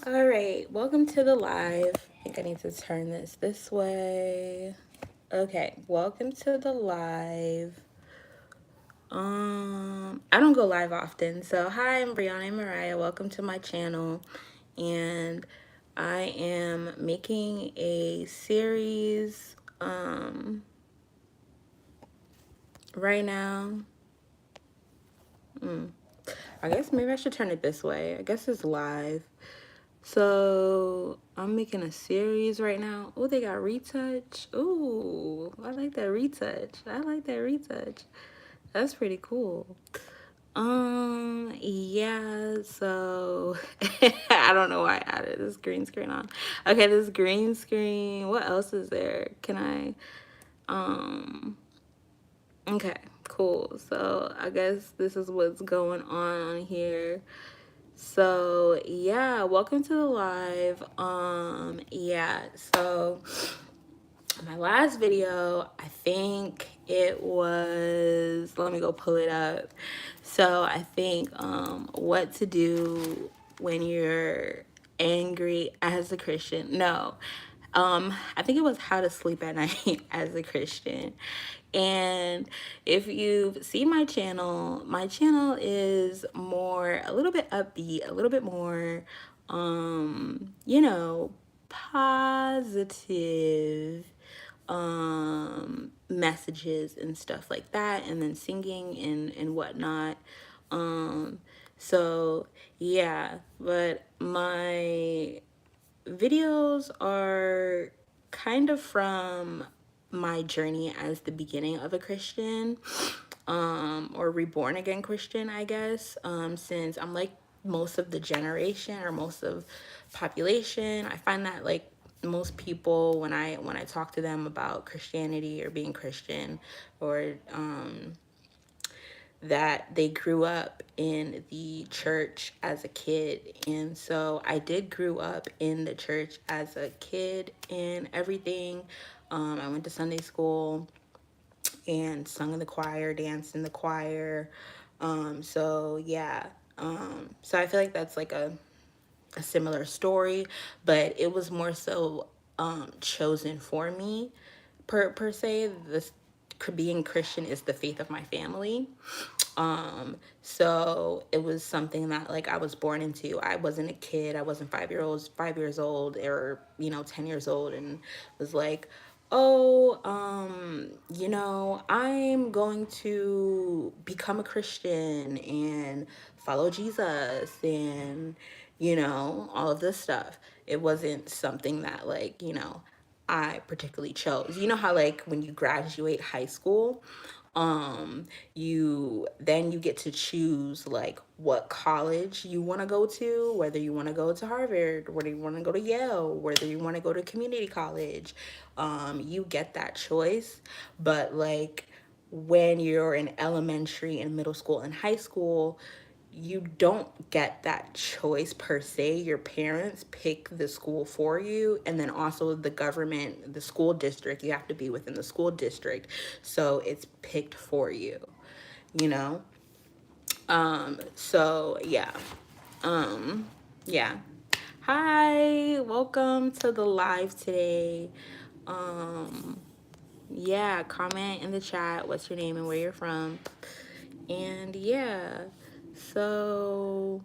All right, welcome to the live. I think I need to turn this way. Okay, welcome to the live. I don't go live often, so hi, I'm Brianna and Mariah. Welcome to my channel, and I am making a series right now. I guess maybe I should turn it this way. I guess it's live. So I'm making a series right now. Oh, they got retouch. Ooh, I like that retouch. I like that retouch. That's pretty cool. Yeah, so I don't know why I added this green screen on. Okay, this green screen. What else is there? Can I okay, cool. So I guess this is what's going on here. So yeah, welcome to the live. Yeah, so my last video, I think it was, let me go pull it up. So I think what to do when you're angry as a Christian. No. I think it was how to sleep at night as a Christian. And if you've seen my channel is more, a little bit upbeat, a little bit more, you know, positive messages and stuff like that, and then singing and whatnot. um so yeah, but my videos are kind of from my journey as the beginning of a Christian, or reborn again Christian, I guess. Since I'm like most of the generation or most of population, I find that like most people when I talk to them about Christianity or being Christian, or that they grew up in the church as a kid. And so I did grew up in the church as a kid and everything. I went to Sunday school and sung in the choir, danced in the choir. So yeah. So I feel like that's like a similar story, but it was more so chosen for me per se. This being Christian is the faith of my family. So it was something that like I was born into. I wasn't a kid. I wasn't 5 years old, or 10 years old, and was like, oh, I'm going to become a Christian and follow Jesus and all of this stuff. It wasn't something that like I particularly chose. You know how like when you graduate high school, you get to choose like what college you want to go to, whether you want to go to Harvard, whether you want to go to Yale, whether you want to go to community college. You get that choice. But like when you're in elementary and middle school and high school, you don't get that choice per se. Your parents pick the school for you, and then also the government, the school district, you have to be within the school district. So it's picked for you, you know? So yeah. Yeah. Hi, welcome to the live today. Yeah, comment in the chat what's your name and where you're from. And yeah. So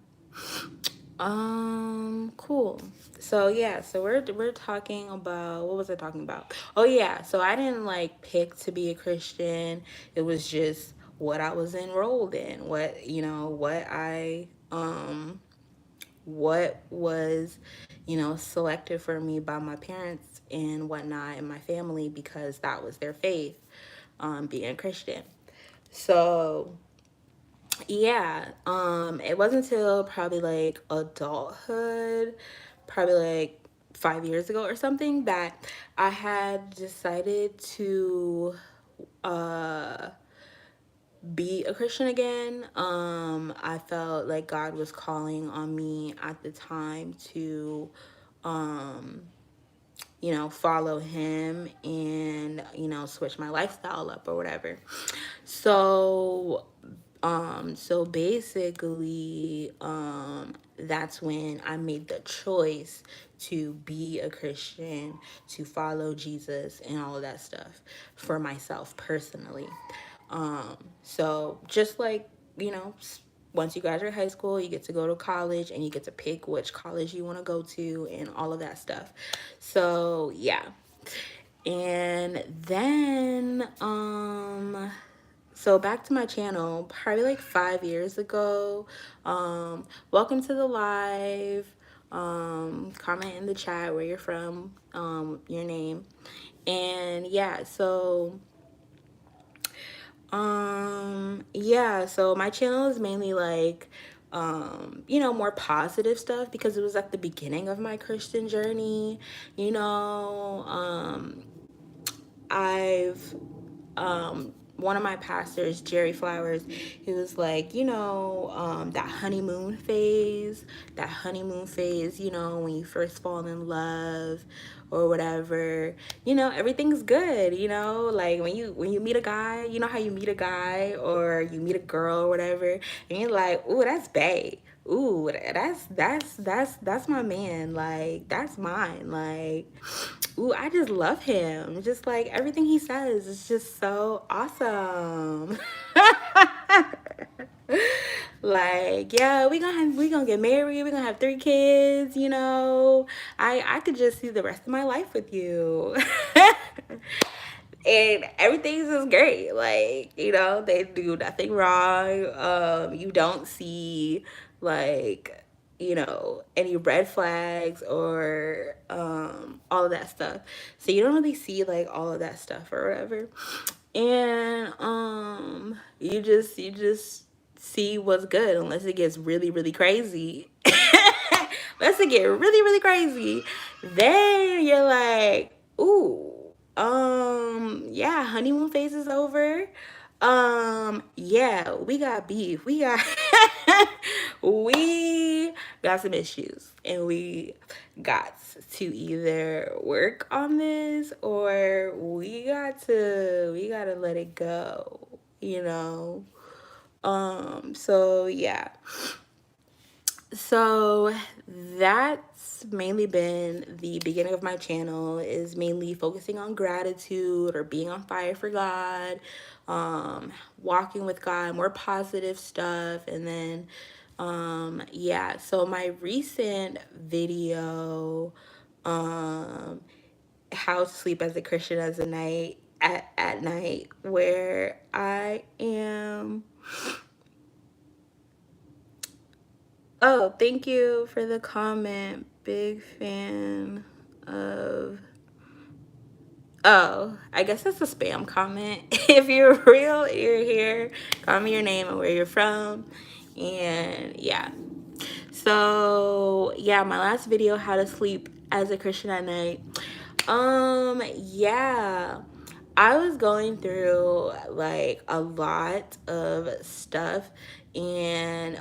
cool. So yeah, so we're talking about, what was I talking about? Oh yeah, so I didn't like pick to be a Christian. It was just what I was enrolled in, what was, selected for me by my parents and whatnot and my family, because that was their faith, being a Christian. So yeah, it wasn't until probably like adulthood, probably like 5 years ago or something, that I had decided to be a Christian again. I felt like God was calling on me at the time to follow him and, switch my lifestyle up or whatever. So so basically, that's when I made the choice to be a Christian, to follow Jesus and all of that stuff for myself personally. So just like, you know, once you graduate high school, you get to go to college and you get to pick which college you want to go to and all of that stuff. So yeah. And then so back to my channel, probably like 5 years ago. Welcome to the live. Comment in the chat where you're from, your name. And yeah, so yeah, so my channel is mainly like you know, more positive stuff because it was at the beginning of my Christian journey. You know, I've one of my pastors, Jerry Flowers, he was like, you know, that honeymoon phase, you know, when you first fall in love or whatever, you know, everything's good, you know, like when you meet a guy, you know how you meet a guy or you meet a girl or whatever, and you're like, ooh, that's bae. Ooh, that's my man. Like, that's mine. Like, ooh, I just love him. Just like everything he says is just so awesome. Like, yeah, we gonna get married, we gonna have 3 kids, you know. I could just see the rest of my life with you. And everything's just great. Like, you know, they do nothing wrong. You don't see like, you know, any red flags or all of that stuff. So you don't really see like all of that stuff or whatever. And you just see what's good unless it gets really, really crazy. Unless it get really, really crazy. Then you're like, ooh, yeah, honeymoon phase is over. Yeah, we got beef. We got we got some issues and we got to either work on this or we gotta let it go, you know. So yeah. So that's mainly been the beginning of my channel, is mainly focusing on gratitude or being on fire for God, walking with God, more positive stuff. And then yeah, so my recent video, how to sleep as a Christian as a night at night, where I am. Oh, thank you for the comment. Big fan of. Oh, I guess that's a spam comment. If you're real, you're here. Comment your name and where you're from. And yeah. So, yeah, my last video, how to sleep as a Christian at night. Yeah. I was going through like a lot of stuff, and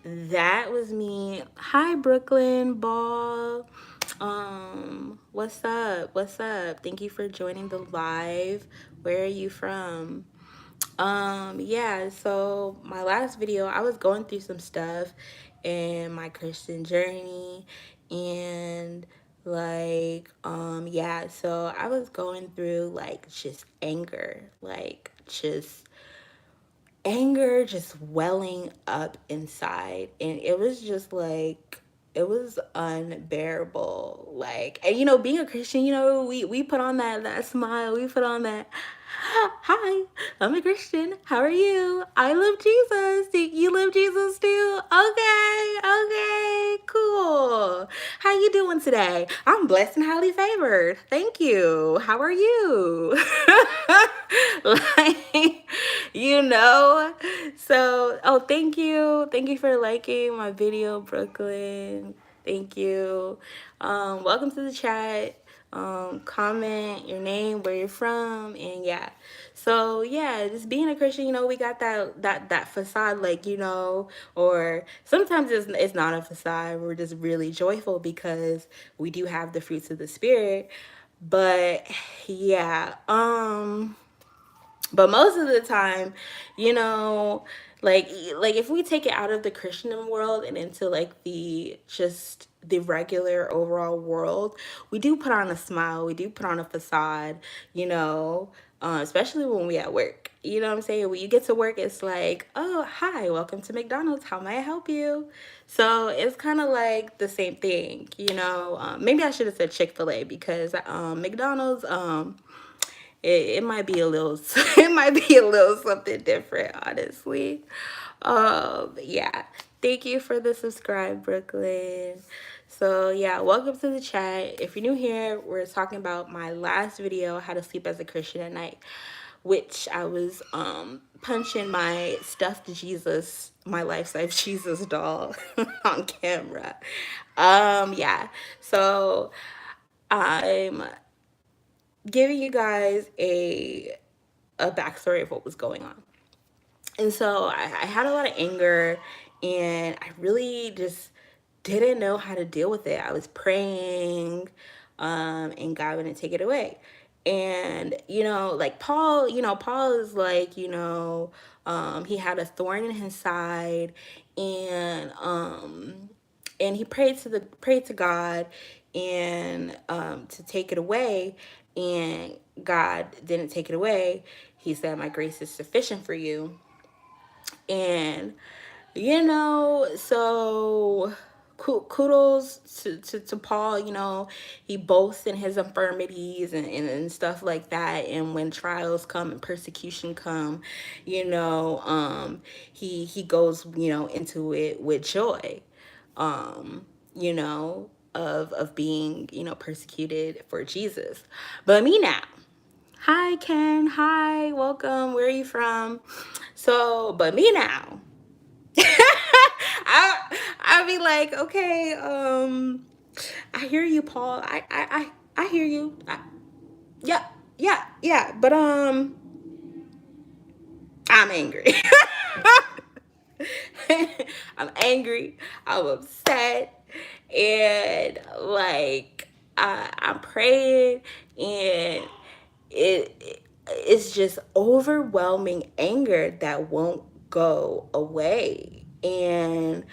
that was me. Hi, Brooklyn Ball. What's up? What's up? Thank you for joining the live. Where are you from? Yeah, so my last video, I was going through some stuff in my Christian journey, and like yeah, so I was going through like just anger just welling up inside, and it was just like, it was unbearable. Like, and you know, being a Christian, you know, we put on that smile, we put on that, hi, I'm a Christian, how are you? I love Jesus. Do you love Jesus too? Okay, cool. How you doing today? I'm blessed and highly favored, thank you. How are you? Like, you know. So, oh, thank you for liking my video, Brooklyn. Thank you. Welcome to the chat. Comment your name, where you're from, and yeah. So yeah, just being a Christian, you know, we got that facade, like, you know, or sometimes it's not a facade. We're just really joyful because we do have the fruits of the spirit. But yeah, but most of the time, you know, like if we take it out of the Christian world and into like the just the regular overall world, we do put on a smile, we do put on a facade, you know, especially when we at work. You know what I'm saying? When you get to work, it's like, oh, hi, welcome to McDonald's. How may I help you? So it's kind of like the same thing, you know. Maybe I should have said Chick-fil-A because McDonald's, it might be a little, it might be a little something different, honestly. Yeah. Thank you for the subscribe, Brooklyn. So yeah, welcome to the chat. If you're new here, we're talking about my last video, how to sleep as a Christian at night, which I was punching my stuffed Jesus, my life-size Jesus doll on camera. Yeah. So I'm giving you guys a backstory of what was going on. And so I had a lot of anger, and I really just didn't know how to deal with it. I was praying, and God wouldn't take it away. And, you know, like Paul, you know, Paul is like, you know, he had a thorn in his side, and and he prayed to God, and to take it away, and God didn't take it away. He said, my grace is sufficient for you. And, you know, so kudos to Paul. You know, he boasts in his infirmities and stuff like that. And when trials come and persecution come, you know, he goes, you know, into it with joy, you know, of being, you know, persecuted for Jesus. But me now, hi Ken, hi, welcome, where are you from? So, but me now, I be like, okay, I hear you, Paul. I hear you. Yeah, yeah, yeah. But I'm angry. I'm angry. I'm upset, and like I'm praying, and it's just overwhelming anger that won't go away. And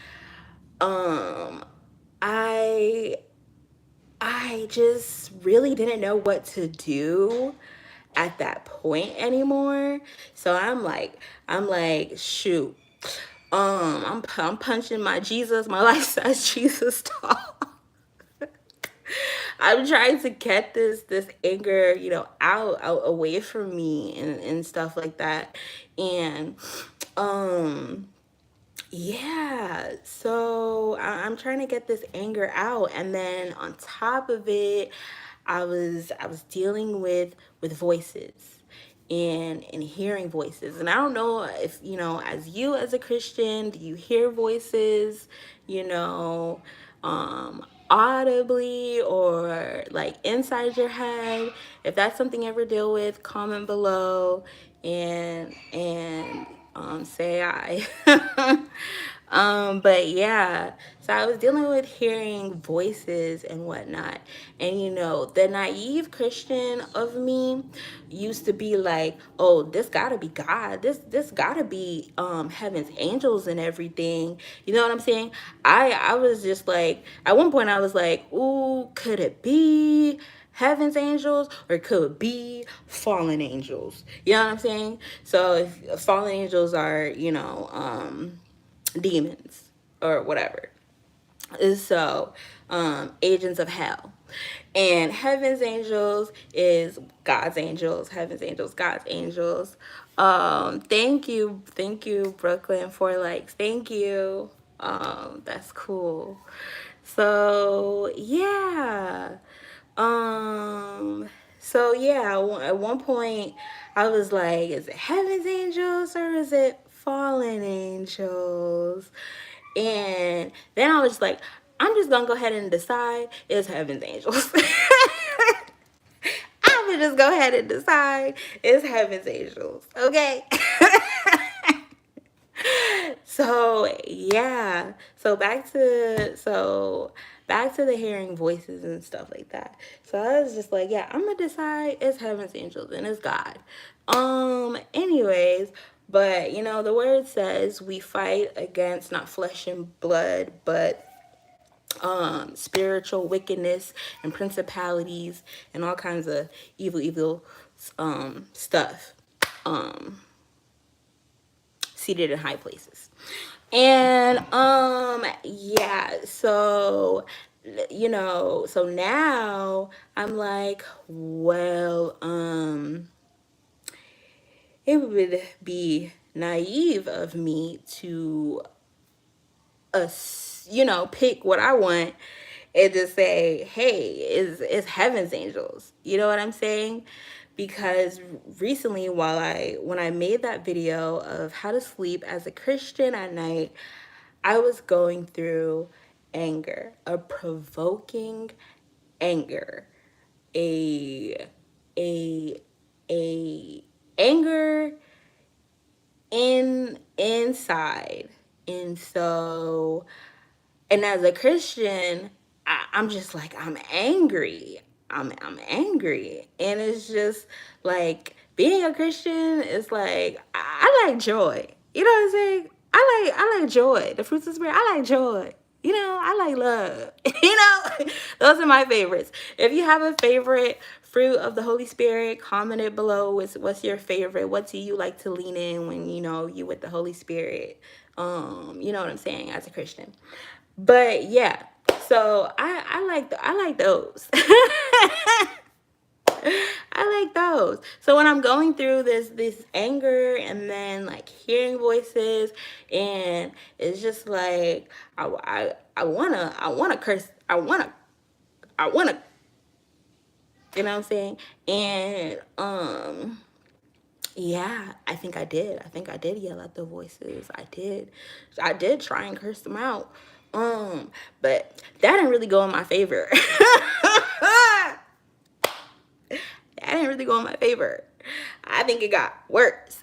um I I just really didn't know what to do at that point anymore. So I'm like, shoot. I'm punching my Jesus, my life-size Jesus doll. I'm trying to get this anger, you know, out away from me and stuff like that. And um yeah, so I'm trying to get this anger out, and then on top of it, I was dealing with voices and hearing voices. And I don't know if, you know, as you as a Christian, do you hear voices, you know, audibly or like inside your head? If that's something you ever deal with, comment below and say I. But yeah, so I was dealing with hearing voices and whatnot. And you know, the naive Christian of me used to be like, oh, this gotta be God. This gotta be heaven's angels and everything. You know what I'm saying? I was just like, at one point I was like, ooh, could it be heaven's angels, or could it be fallen angels? You know what I'm saying? So if fallen angels are, you know, demons or whatever, so agents of hell, and heaven's angels is God's angels. Heaven's angels, God's angels. Thank you Brooklyn for likes. Thank you. That's cool. So yeah. Um, so yeah, at one point I was like, is it heaven's angels or is it fallen angels? And then I was just like, I'm just gonna go ahead and decide it's heaven's angels. I'm gonna just go ahead and decide it's heaven's angels, okay? So yeah, back to the hearing voices and stuff like that. So I was just like, yeah, I'm gonna decide it's heaven's angels and it's God. Anyways, But, you know, the word says we fight against not flesh and blood, but spiritual wickedness and principalities and all kinds of evil stuff seated in high places. And yeah, so you know, so now I'm like, well, it would be naive of me to you know, pick what I want and just say, hey, it's heaven's angels. You know what I'm saying? Because recently, when I made that video of how to sleep as a Christian at night, I was going through anger, a provoking anger, a a a anger inside. And so, and as a Christian, I'm just like, I'm angry. I'm angry. And it's just like being a Christian is like, I like joy. You know what I'm saying? I like joy. The fruits of the spirit, I like joy. You know, I like love. You know, those are my favorites. If you have a favorite fruit of the Holy Spirit, comment it below. What's your favorite? What do you like to lean in when you know you with the Holy Spirit? You know what I'm saying, as a Christian. But yeah, so I like those. I like those. So when I'm going through this anger and then like hearing voices, and it's just like I wanna curse, I wanna, you know what I'm saying? And yeah, I think I did yell at the voices. I did try and curse them out. But that didn't really go in my favor. That didn't really go in my favor. I think it got worse.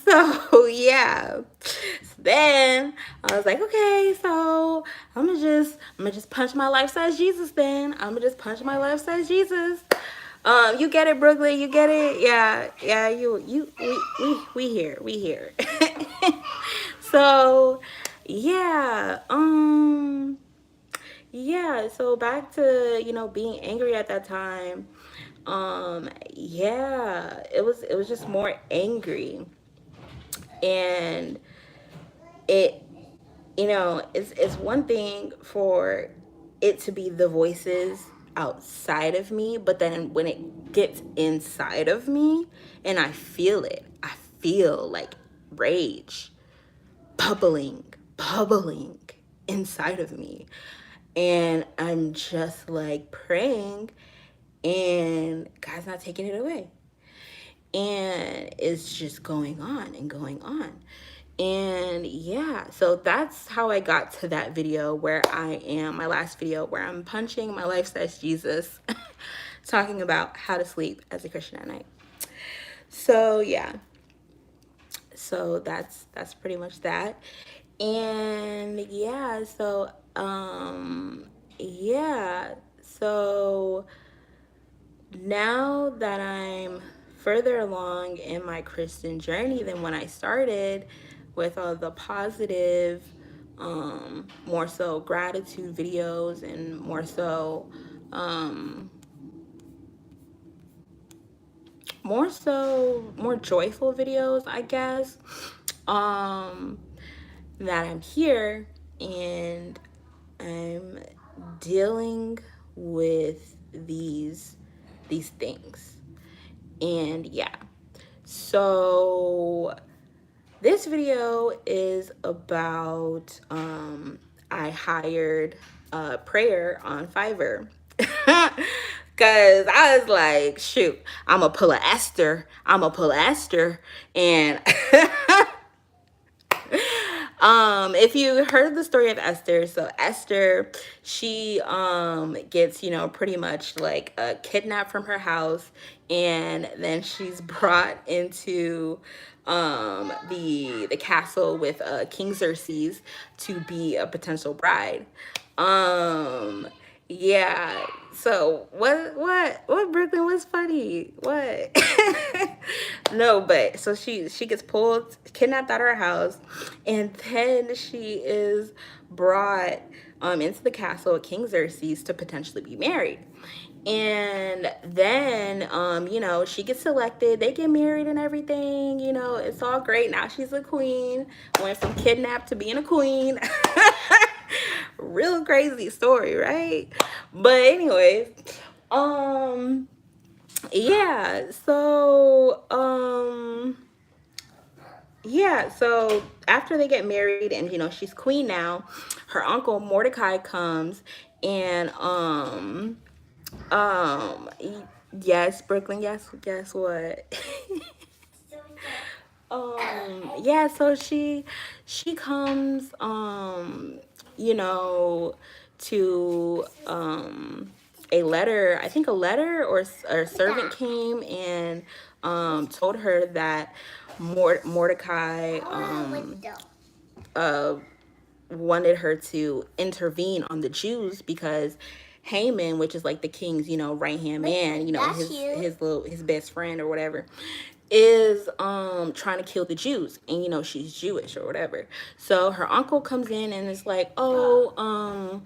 So yeah. So then I was like, okay, so I'm gonna just punch my life size Jesus then. I'm gonna just punch my life size Jesus. You get it, Brooklyn, you get it? Yeah, yeah, we here. We here. So yeah, yeah, so back to, you know, being angry at that time. Yeah, it was just more angry. And it, you know, it's one thing for it to be the voices outside of me, but then when it gets inside of me and I feel it, I feel like rage bubbling inside of me. And I'm just like praying, and God's not taking it away. And it's just going on and going on. And yeah, so that's how I got to that video where I am, my last video where I'm punching my life size Jesus, talking about how to sleep as a Christian at night. So yeah, so that's pretty much that. And yeah, so yeah, so now that I'm further along in my Christian journey than when I started, with all the positive, more so gratitude videos, and more joyful videos, I guess, that I'm here and I'm dealing with these things. And yeah, so this video is about I hired prayer on Fiverr. Cause I was like, shoot, I'm a pull a Esther. And if you heard the story of Esther, so Esther, she gets, you know, pretty much like kidnapped from her house, and then she's brought into the castle with King Xerxes to be a potential bride. Yeah. So what Brooklyn was funny? What? No, but so she gets pulled, kidnapped out of her house, and then she is brought into the castle of King Xerxes to potentially be married. And then she gets selected, they get married and everything, it's all great. Now she's a queen, went from kidnapped to being a queen. Real crazy story, right? But anyways, um yeah, so after they get married and she's queen now, her uncle Mordecai comes and um yes, Brooklyn, guess what? Yeah, so she comes you know to a letter, I think a letter or a servant came and told her that Mordecai uh wanted her to intervene on the Jews because Haman, which is like the king's, right hand man, his best friend or whatever, is trying to kill the Jews, and she's Jewish or whatever. So her uncle comes in and is like, "Oh,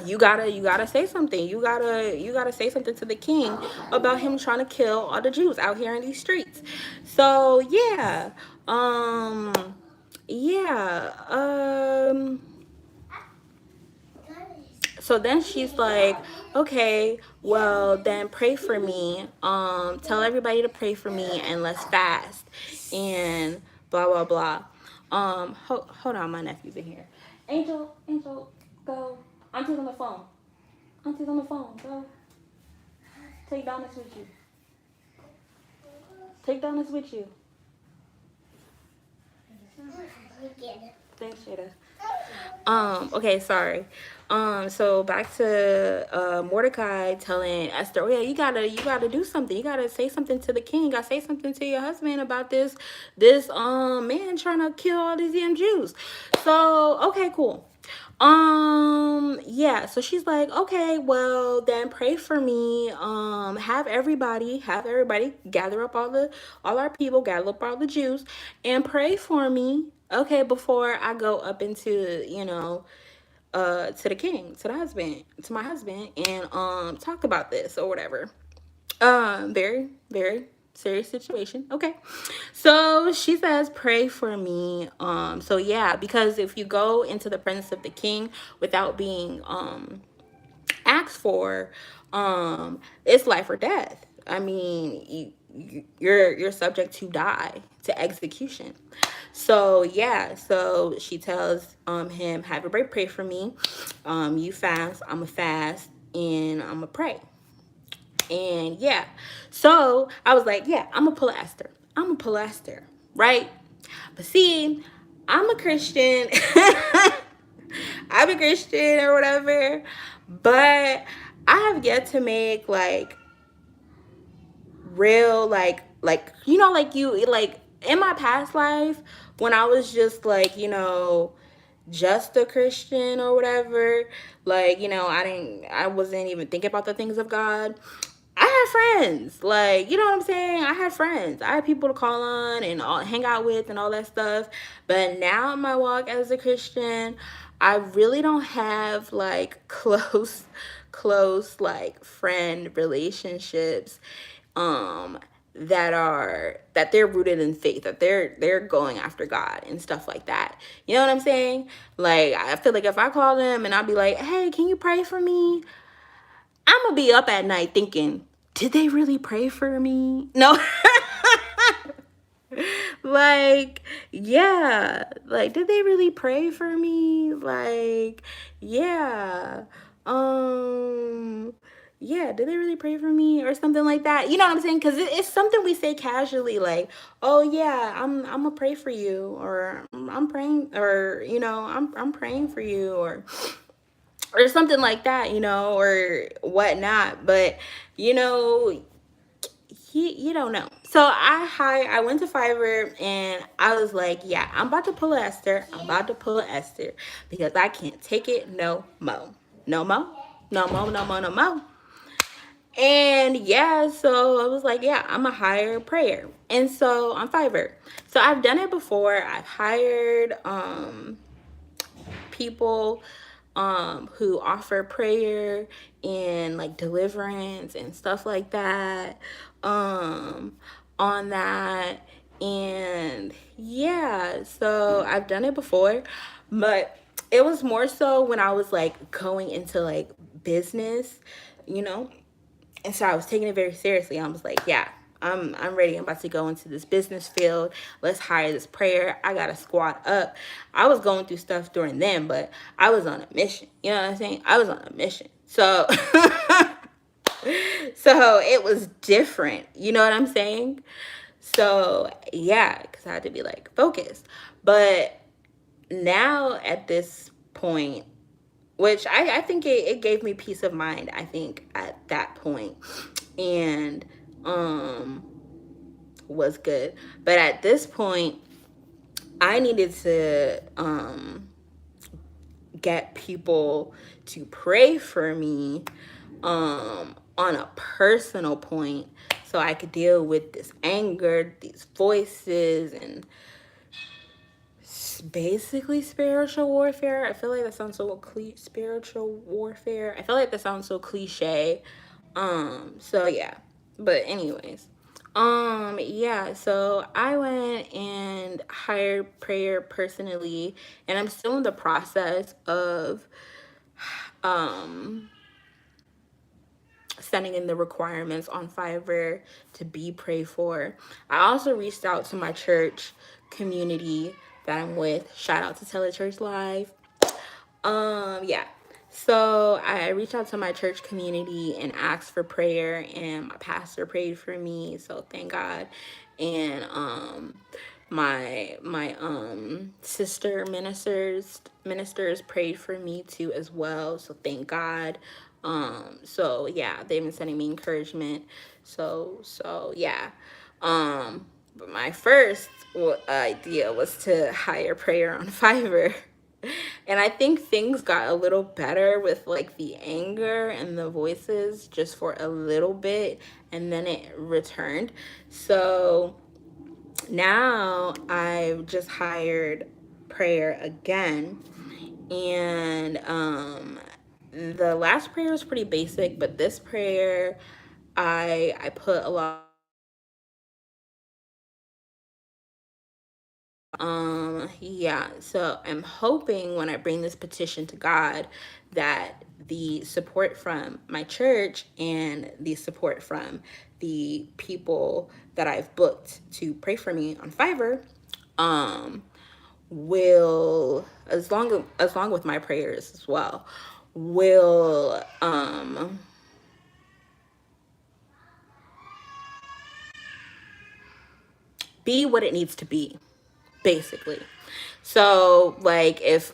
you gotta say something. You gotta say something to the king about him trying to kill all the Jews out here in these streets." So um yeah, so then she's like, okay, well then pray for me. Tell everybody to pray for me and let's fast and blah blah blah. Hold on, my nephew's in here. Angel, go. Auntie's on the phone. Auntie's on the phone. Go. Take Donis with you. Take Donis with you. Thanks, Shada. Okay, sorry. So back to Mordecai telling Esther, oh yeah, you gotta do something. You gotta say something to the king. You gotta say something to your husband about this man trying to kill all these damn Jews. So okay, cool. Yeah, so she's like, okay, well then pray for me. Have everybody gather up all our people, gather up all the Jews and pray for me. Okay, before I go up into, to the king, to the husband, to my husband, and talk about this or whatever. Very, very serious situation. Okay. So she says, pray for me. So yeah, because if you go into the presence of the king without being asked for, it's life or death. I mean, you're subject to die, to execution. So yeah, so she tells him, have a break, pray for me. You fast, I'ma fast, and I'ma pray. And yeah, so I was like, yeah, I'm gonna pull Esther. I'm gonna pull Esther, right? But see, I'm a Christian. I'm a Christian or whatever, but I have yet to make like real like you like in my past life when I was just like just a Christian or whatever, like I wasn't even thinking about the things of God. I had friends, like, what I'm saying? I had friends. I had people to call on and hang out with and all that stuff. But now in my walk as a Christian, I really don't have like close like friend relationships um that they're rooted in faith, that they're going after God and stuff like that. You know what I'm saying? Like I feel like if I call them and I'll be like, "Hey, can you pray for me?" I'm gonna be up at night thinking, did they really pray for me? No. Like, yeah. Like, did they really pray for me? Like, yeah. Um, yeah, did they really pray for me or something like that? You know what I'm saying? Because it's something we say casually, like, oh yeah, I'm gonna pray for you, or I'm praying, or I'm praying for you, or something like that, or whatnot. But you know, you don't know. So I went to Fiverr and I was like, yeah, I'm about to pull Esther. I'm about to pull Esther because I can't take it no mo. No mo. No more, no more, no more. And yeah, so I was like, yeah, I'm a hire prayer. And so on Fiverr. So I've done it before. I've hired people who offer prayer and like deliverance and stuff like that on that. And yeah, so I've done it before, but it was more so when I was like going into like business, you know, and so I was taking it very seriously. I was like, yeah, I'm ready. I'm about to go into this business field. Let's hire this prayer. I gotta squat up. I was going through stuff during then, but I was on a mission. You know what I'm saying? I was on a mission. So so it was different. You know what I'm saying? So yeah, because I had to be like focused. But now at this point, which I think it gave me peace of mind, I think, at that point. And um was good. But at this point, I needed to get people to pray for me on a personal point so I could deal with this anger, these voices, and basically spiritual warfare. I feel like that sounds so spiritual warfare. I feel like that sounds so cliche. So yeah. But anyways. Yeah, so I went and hired prayer personally, and I'm still in the process of um sending in the requirements on Fiverr to be prayed for. I also reached out to my church community that I'm with. Shout out to Telechurch Live. Yeah. So I reached out to my church community and asked for prayer, and my pastor prayed for me. So thank God. And my sister ministers prayed for me too as well. So thank God. So yeah, they've been sending me encouragement. So yeah. But my first idea was to hire prayer on Fiverr. And I think things got a little better with like the anger and the voices just for a little bit, and then it returned. So now I've just hired prayer again. And the last prayer was pretty basic, but this prayer I put a lot. Yeah, so I'm hoping when I bring this petition to God that the support from my church and the support from the people that I've booked to pray for me on Fiverr um will, as long with my prayers as well, will be what it needs to be, basically. So like if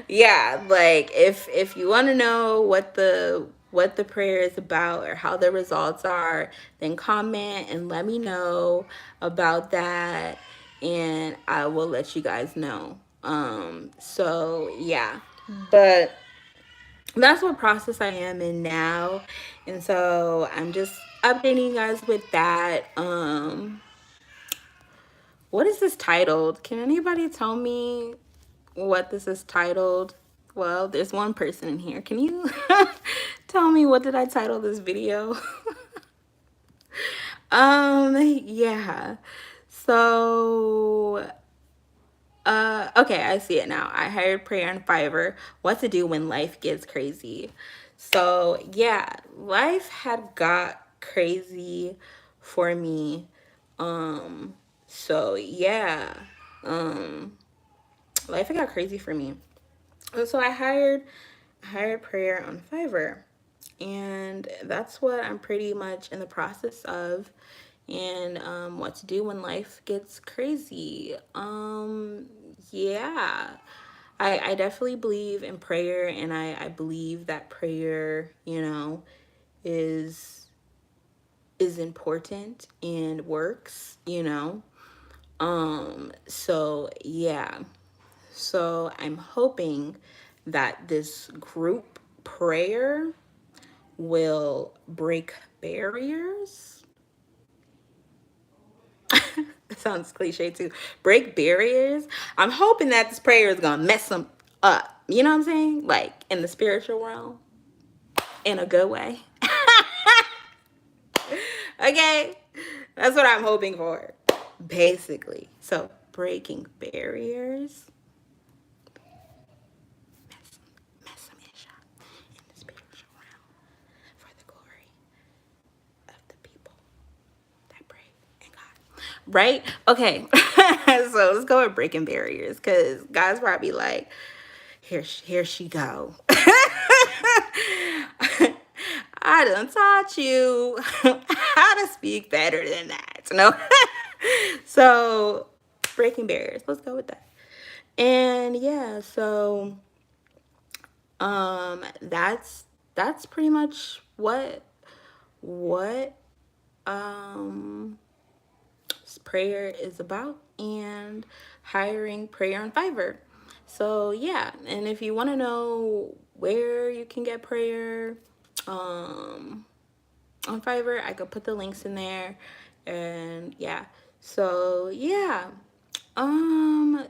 yeah, like if you want to know what the prayer is about or how the results are, then comment and let me know about that, and I will let you guys know. So yeah. But that's what process I am in now. And so I'm just updating you guys with that. What is this titled? Can anybody tell me what this is titled? Well, there's one person in here. Can you tell me what did I title this video? Yeah. So okay, I see it now. I hired prayer on Fiverr. What to do when life gets crazy. So yeah, life had got crazy for me. So yeah. Um Life got crazy for me. And so I hired prayer on Fiverr. And that's what I'm pretty much in the process of, and what to do when life gets crazy. Yeah. I definitely believe in prayer, and I believe that prayer, is is important and works, So yeah. So I'm hoping that this group prayer will break barriers. It sounds cliche too. Break barriers. I'm hoping that this prayer is gonna mess them up. You know what I'm saying? Like in the spiritual realm, in a good way. Okay, that's what I'm hoping for, basically. So breaking barriers, mess some ish up in the spiritual realm for the glory of the people that pray in God. Right? Okay. So let's go with breaking barriers, because God's probably like, here she go. I done taught you how to speak better than that. No. So breaking barriers. Let's go with that. And yeah, so that's pretty much what um prayer is about, and hiring prayer on Fiverr. So yeah, and if you want to know where you can get prayer on Fiverr, I could put the links in there. And yeah, so yeah,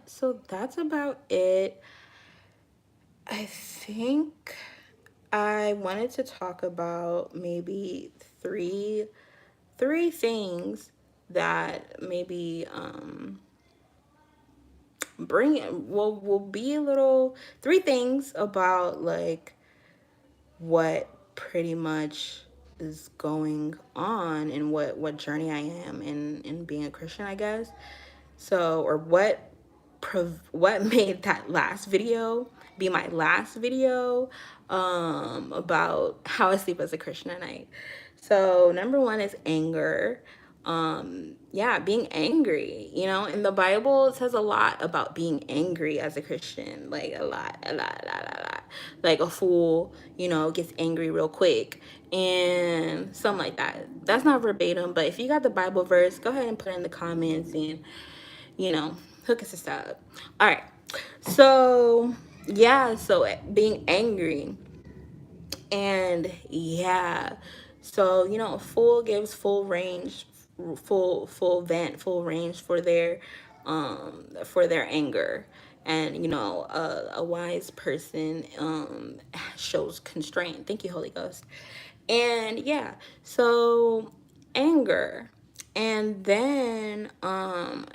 so that's about it. I think I wanted to talk about maybe three things that maybe will be a little, three things about like what pretty much is going on and what journey I am in being a Christian, I guess. So, or what made that last video be my last video about how I sleep as a Christian at night. So number one is anger. Yeah, being angry, in the Bible it says a lot about being angry as a Christian, like a lot. Like a fool, gets angry real quick and something like that. That's not verbatim, but if you got the Bible verse, go ahead and put it in the comments and hook us up. All right. So, yeah, so being angry. And yeah. So, a fool gives full range, full vent, full range for their anger. And a wise person shows constraint. Thank you, Holy Ghost. And yeah, so anger. And then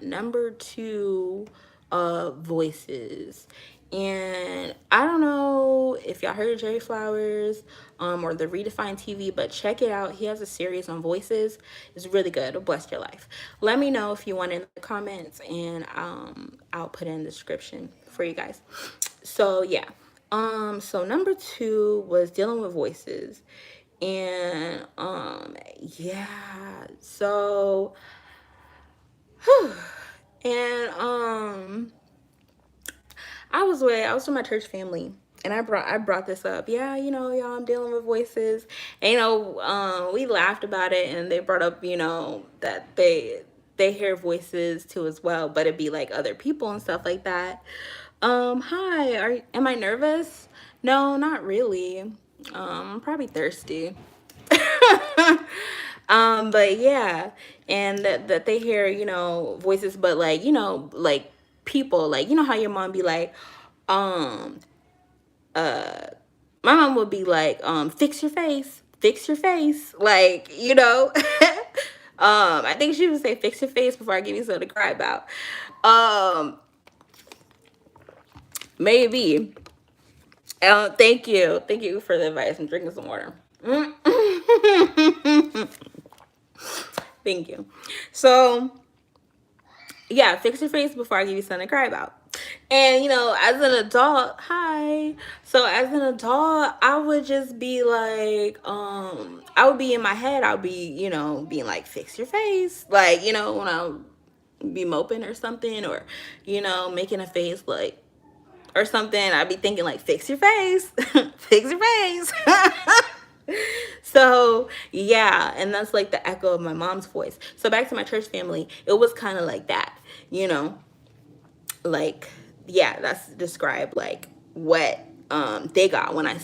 number two, voices. And I don't know if y'all heard of Jerry Flowers or the Redefined TV, but check it out. He has a series on voices. It's really good. It'll bless your life. Let me know if you want in the comments, and I'll put it in the description for you guys. So yeah. So number two was dealing with voices. And yeah, so and I was with my church family, and I brought this up. Yeah, y'all, I'm dealing with voices. And we laughed about it, and they brought up, that they hear voices too as well, but it'd be like other people and stuff like that. Hi, am I nervous? No, not really. I'm probably thirsty. But yeah, and that they hear, voices, but like, like people, like, how your mom be like, um, my mom would be like, fix your face. Like, I think she would say, fix your face before I give you something to cry about. Maybe. Thank you. Thank you for the advice. I'm drinking some water. Thank you. So, yeah, fix your face before I give you something to cry about. And, as an adult, hi. So, as an adult, I would just be like, I would be in my head, I would be, being like, fix your face. Like, when I'll be moping or something, or, making a face like, or something, I'd be thinking like, fix your face, fix your face. So yeah, and that's like the echo of my mom's voice. So back to my church family, it was kind of like that, like, yeah, that's described like what they got when I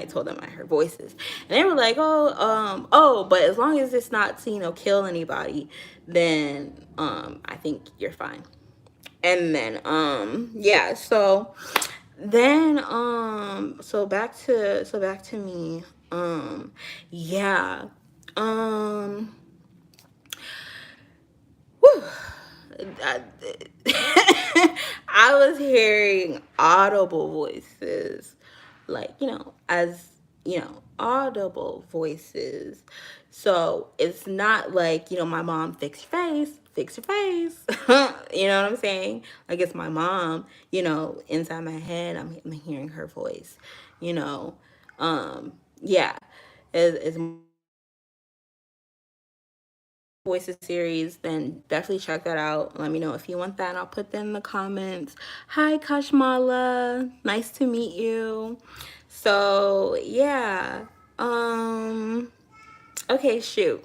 told them I heard voices, and they were like, oh, but as long as it's not to kill anybody, then I think you're fine. And then yeah, so back to me. Yeah. um Whew. I, I was hearing audible voices, like, audible voices. So it's not like, my mom, fix your face. You know what I'm saying? Like, it's my mom, inside my head, I'm hearing her voice, you know. Yeah. It's Voices series, then definitely check that out. Let me know if you want that. I'll put that in the comments. Hi, Kashmala. Nice to meet you. So yeah. Okay, shoot.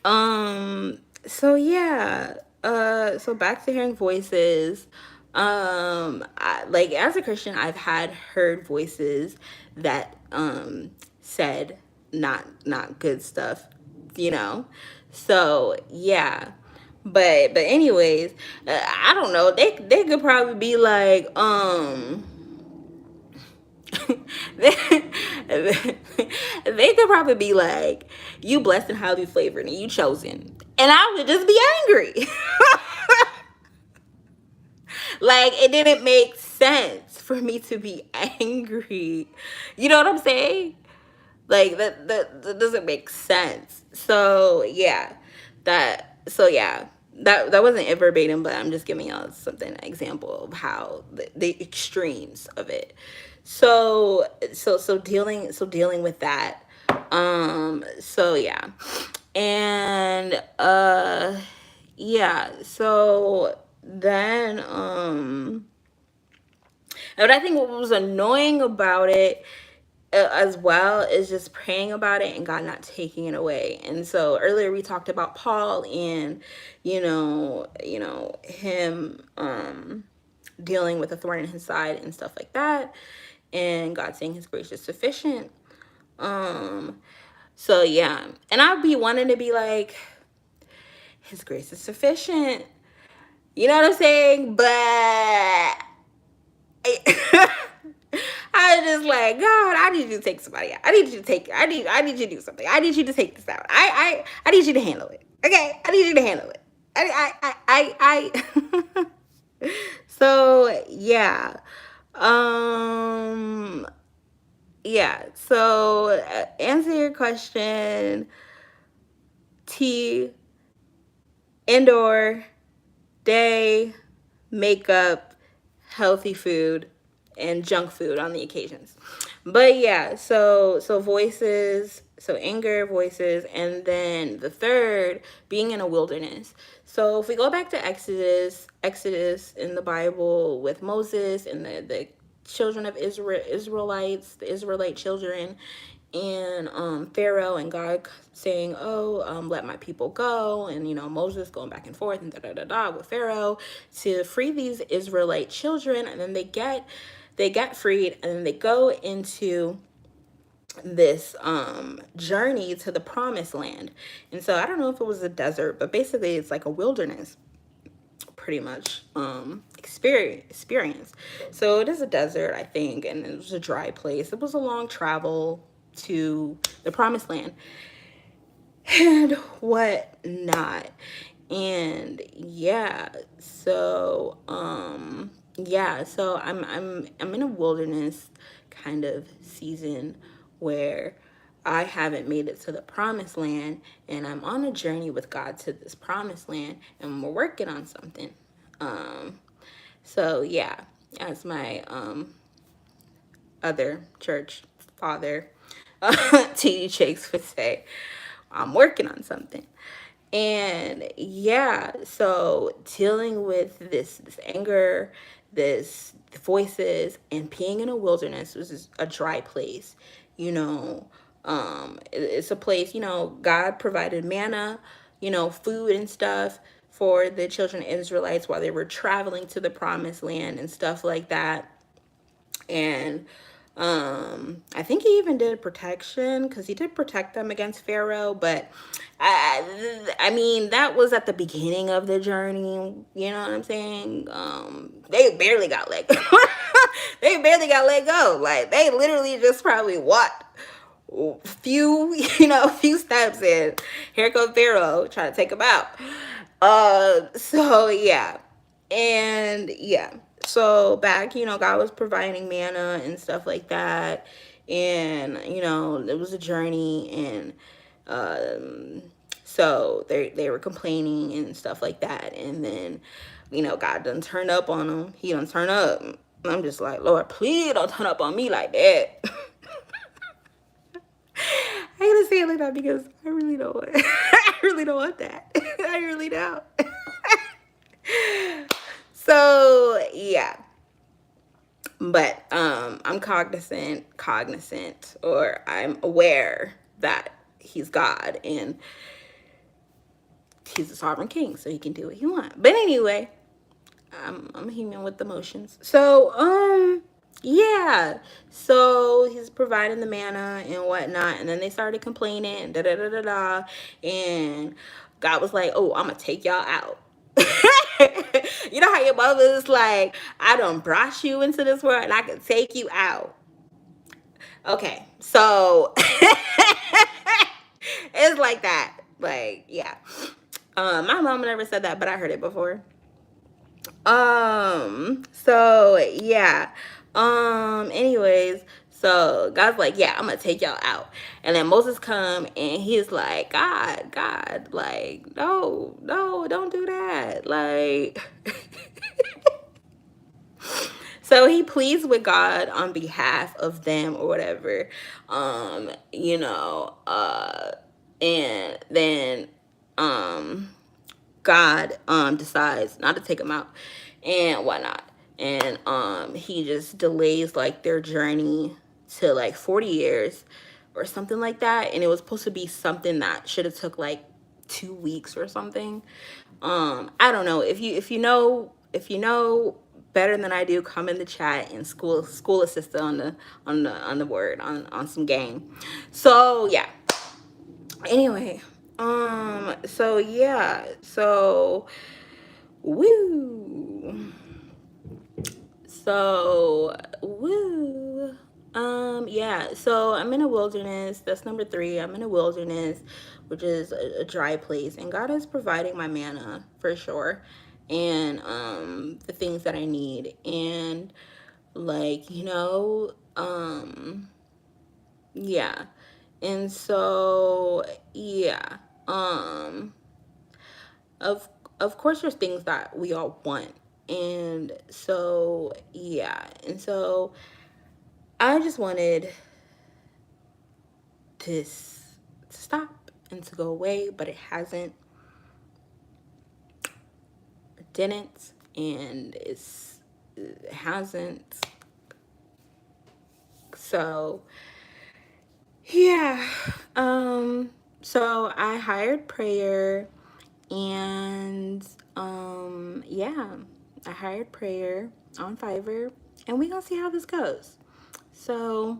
So yeah. So back to hearing voices. Like, as a Christian, I've heard voices that said not good stuff, you know. So yeah. But anyways, I don't know. They could probably be like, they, they could probably be like, you blessed and highly flavored and you chosen. And I would just be angry. Like, it didn't make sense for me to be angry. You know what I'm saying? Like, that doesn't make sense. So yeah. That wasn't it verbatim, but I'm just giving y'all something, an example of how the extremes of it. So dealing with that. So yeah. And yeah, so then but I think what was annoying about it, as well, is just praying about it and God not taking it away. And so earlier we talked about Paul and him dealing with a thorn in his side and stuff like that, and God saying his grace is sufficient. So yeah, and I'd be wanting to be like, his grace is sufficient, you know what I'm saying? But I was just like, God, I need you to take somebody out. I need you to do something. I need you to take this out. I need you to handle it. Okay? I need you to handle it. So yeah. Um yeah. So answer your question. Tea, indoor, day, makeup, healthy food, and junk food on the occasions. But yeah, so voices, so anger, voices, and then the third, being in a wilderness. So if we go back to Exodus in the Bible with Moses and the children of Israelites, the Israelite children, and Pharaoh and God saying, "Oh, let my people go," and Moses going back and forth and da da da da with Pharaoh to free these Israelite children, and then they get freed, and then they go into this journey to the promised land. And so I don't know if it was a desert, but basically it's like a wilderness, pretty much, experience. So it is a desert, I think, and it was a dry place. It was a long travel to the promised land and whatnot. And so I'm in a wilderness kind of season where I haven't made it to the promised land, and I'm on a journey with God to this promised land, and we're working on something. So yeah, as my other church father, T.D. Jakes, would say, I'm working on something. And yeah, so dealing with this anger, this voices, and being in a wilderness, which is a dry place, it's a place, God provided manna, food and stuff for the children of Israelites while they were traveling to the promised land and stuff like that. And I think he even did protection, because he did protect them against Pharaoh. But I mean, that was at the beginning of the journey. You know what I'm saying? They barely got let go. They barely got let go. Like, they literally just probably walked few steps, and here comes Pharaoh trying to take them out. So yeah. And yeah, so back, God was providing manna and stuff like that. And it was a journey. And so they were complaining and stuff like that. And then God done turn up on them. He done turn up. And I'm just like, Lord, please don't turn up on me like that. I gotta say it like that because I really don't want I really don't want that. I really don't. So yeah. But I'm cognizant, or I'm aware that he's God, and he's a sovereign king, so he can do what he wants. But anyway, I'm a human with emotions. So yeah. So he's providing the manna and whatnot, and then they started complaining, da da da da da, and God was like, "Oh, I'm gonna take y'all out." You know how your mother's like, "I done brought you into this world, and I can take you out." Okay, so it's like that. Like, yeah. My mom never said that, but I heard it before. So yeah. Anyways, so God's like, yeah, I'm gonna take y'all out. And then Moses come, and he's like, God, like, no, don't do that. Like, so he pleads with God on behalf of them or whatever. And then God decides not to take him out and whatnot. And he just delays like their journey to like 40 years or something like that. And it was supposed to be something that should have took like 2 weeks or something. I don't know. If you know better than I do, come in the chat and school assist on the word on some game. So yeah. Anyway, so yeah, so woo. So woo. Yeah, so I'm in a wilderness. That's number 3. I'm in a wilderness, which is a dry place, and God is providing my manna for sure, and the things that I need. And like, yeah. And so yeah. Of of course there's things that we all want. And so yeah. And so I just wanted to stop and to go away, but it hasn't. It didn't, and it hasn't. So yeah. So I hired prayer, and yeah, I hired prayer on Fiverr, and we gonna see how this goes. So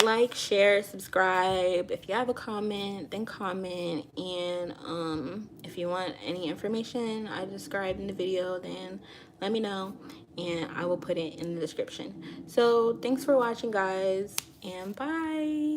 like, share, subscribe. If you have a comment, then comment. And if you want any information I described in the video, then let me know, and I will put it in the description. So thanks for watching, guys, and bye.